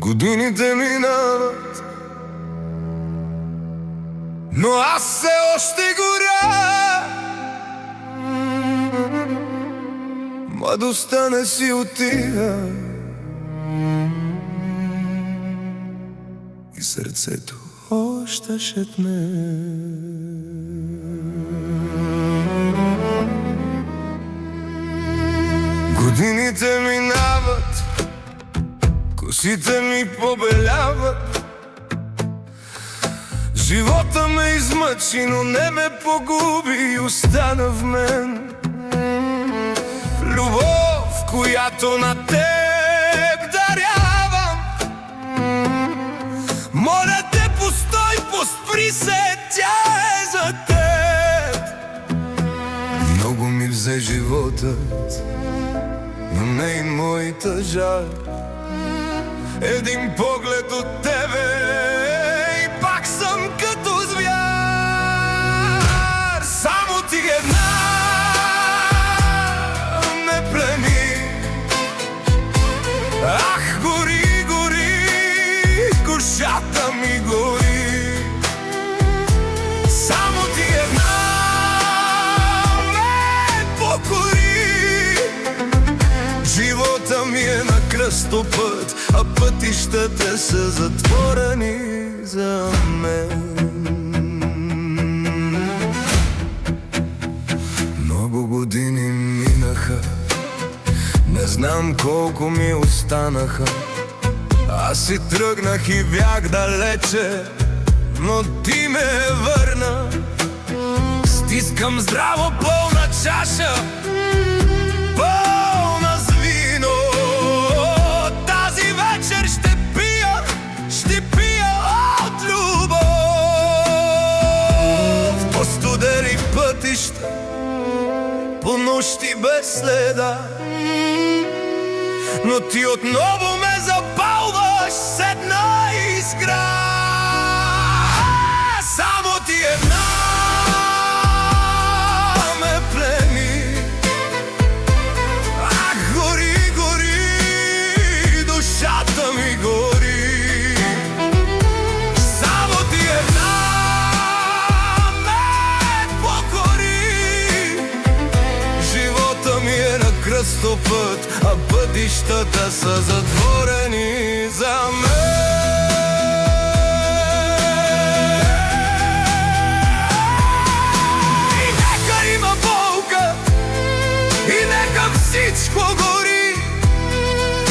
Годините минават, но аз все още горя. Младостта не си отива и сърцето още шепне. Годините минават, косите ми побеляват. Живота ме измъчи, но не ме погуби и остана в мен любов, която на теб дарявам. Моля те, постой, поспри се, тя е за теб. Много ми взе животът, но не и моята жал. Един поглед от тебе и пак съм като звяр. Само ти една ме плени. Ах, гори, гори, душата ми гори. Само ти една ме покори. Живота ми е на кръстопът, а пътищата са затворени за мен. Много години минаха, не знам колко ми останаха. Аз си тръгнах и бях далече, но ти ме върна. Стискам здраво пълна чаша, пълна с вино. Тази вечер ще пия от любов. По студени пътища, по нощи без следа, но ти отново ме запалваш с една искра. Само ти една ме плени. Ах, гори, гори, душата ми гори. Само ти една ме покори. Живота ми е на кръстопът, а пътищата са затворени за мен. И нека има болка, и нека всичко гори,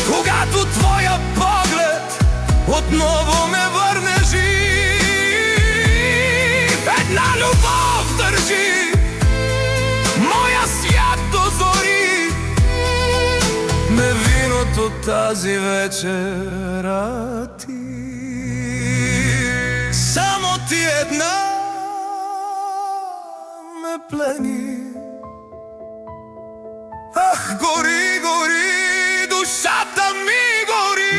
когато твоя поглед отново ме върне жив. Една любов държи моя свят до зори. Ме виното тази вечер, а ти само ти една ме плени. Ах, гори, гори, душата ми гори.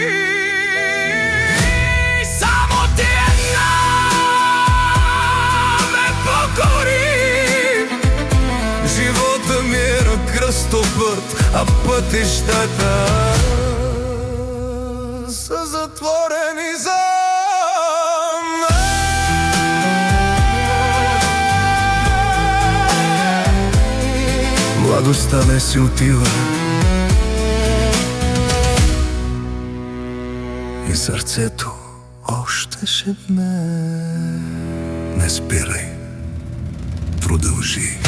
Само ти една ме покори. Живота ми е на кръстопът, а пътищата са затворени за мен. Младостта не си отива и сърцето още шепне. Не спирай, продължи.